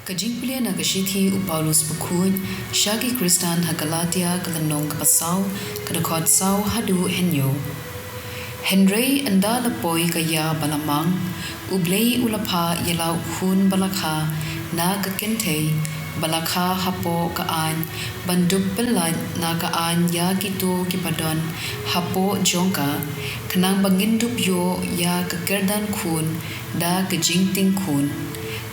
Jingpule na kasithi Paulus bukun shagi Kristan ha Galatia kalanong kapasau kadakot sau hadu henyo. Henry anda lapoi kaya balamang Blei ulapa yalau hun balakha na kakente balakha hapo kaan bandub belad na kaan ya gitu kipadon hapo jongka kanang bangindup yo ya kekerdan kun da kejingting kun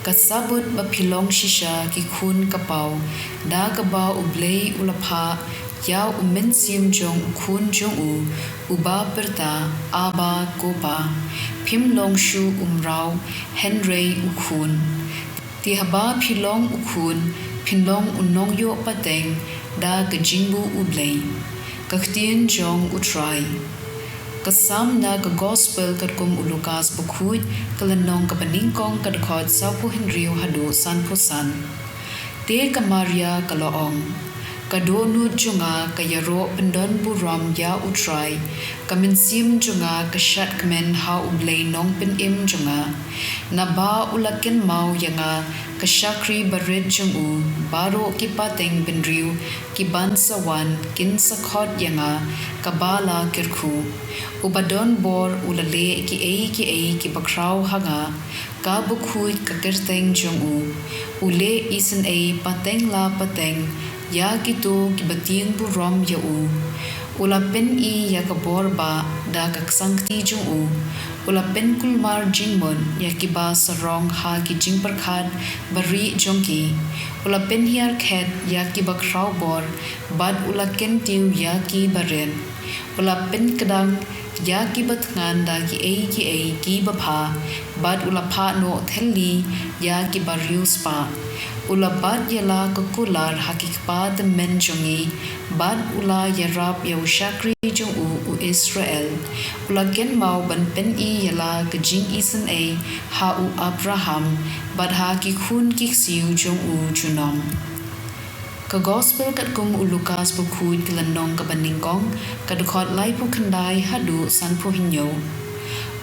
kasabut bapilong shisha ki kun kapau da kaba Blei ulapa ya umensim jong kun jong uba perta aba kopa pimlong shu umrau Henry ukun ti haba pilong ukun pinlong unong yo pateng da kejingbu Blei ktien jong utrai kasam na ka gospel katkum ulukas bukhuj kalanong kapaningkong kadkhot sapu Henry hadu sanpusan te kamaria kaloong kadonu junga kayaro pendon buram ya utrai kaminsim junga kashat kmen ha Blei nong pen im junga naba ulakin mau yanga kashakri barit jungu baro kipateng benriu kiban sawan kin sakhot yanga kabala kirkhu ubadon bor ulale ki bakrau hanga ka bukhui kakirteng jungu ule isen pateng la pateng ya gitu kibating buram ya ulapen ya kabor ba da kaksangti jung ulapen kulmar jingmon ya kiba sarong ha ki jingparkhat bari jongki ulapen hiar khet ya kiba kraw bor bad ulaken tiu ya ki baren ulapen kadang ya ki batngan da ki bapha bad ulapha no thelli ya ki barius pa ulabat yala kukular hakikpa the menjongi bad ula yarab yaushakri jung Israel ulagen mau ban pen yala kajing isen ha Abraham bad ha ki khun ki siu jung junom ka gospel kat kum Lukas bukhuj kalanong kabaningkong kadkhot lai pu khandai hadu sanpu hinyo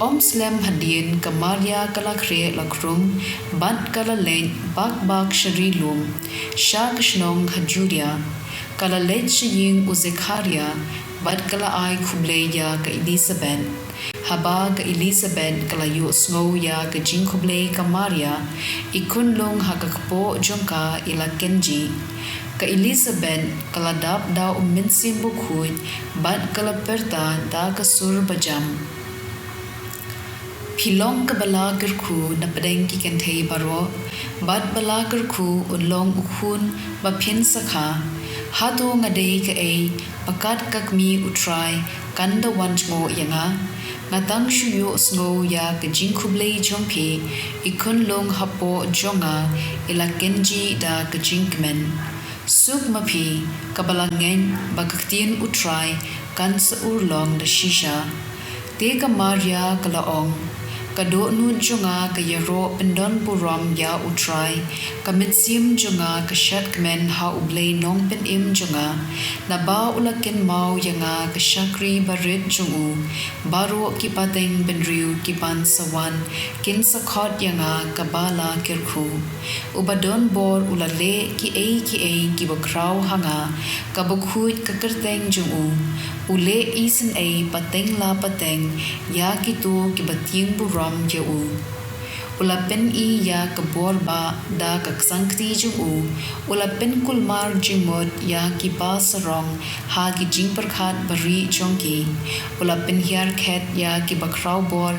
Om Slem hadien kamaria kala kre lakrum bad kala len bak shari lum shak shnong hajuria kala let shiying uzekharia bad kala ai khuble ya ka Elizabeth haba ka Elizabeth kala yu snow ya ka jing khuble kamaria ikun long hakakpo jongka ila kenji ka Elizabeth kala dap da minsim bukhuj bad kala perta da ka sur bajam Pilong ka bala gerku na padeng ki kentei baro bad bala gerku unlong ukhun baphin sakha hato ngadei ka pakat kakmi utrai kanda wanjngo yanga ngatang shuyo sngo ya ka jingkhublei jongphi ikun long hapo jonga ila kenji da ka jingkmen suk mapi kabalangen bakaktien utrai kan sa urlong da shisha te ka maria kalaong kado nu junga kayaro pendon buram ya utrai kamitsim junga kashat kmen ha Blei nong pen im junga naba ulaken mau yanga kashakri barit jungu baro kipateng benriu kiban sawan kin sakhot yanga kabala kirkhu ubadon bor ulale ki bakrau hanga kabukhuj kakerteng jungu ule isen pateng la pateng ya kitu kibating buram ulapen ya kabor ba da kaksangti jung ulapen kulmar jimot ya ki sarong ha ki jingparkhat bari chongki ulapen hiar khet ya ki bakrau bor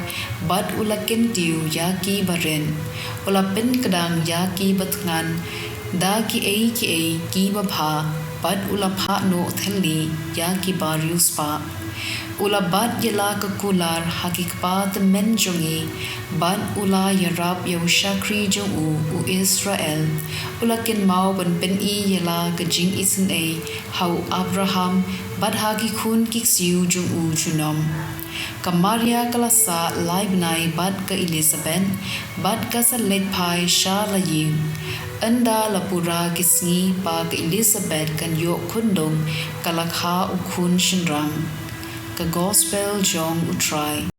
bad ulaken tiu ya ki baren ulapen kadang ya ki batngan da ki babha bad ulapha no thelli ya ki barius pa ulabat yala kakular hakikpa the menjongi ban ula yarab yaushakri jong Israel ulakin mau ban pen yala kajing isen hau Abraham bad hagi khun kiksiu jong junom kamaria kalasa laibnai bad ka Elizabeth bad ka sa letpai sha laying anda lapura kisngi pa ka Elizabeth kan yo kundong kalakha ukhun shinram ka gospel jong utrai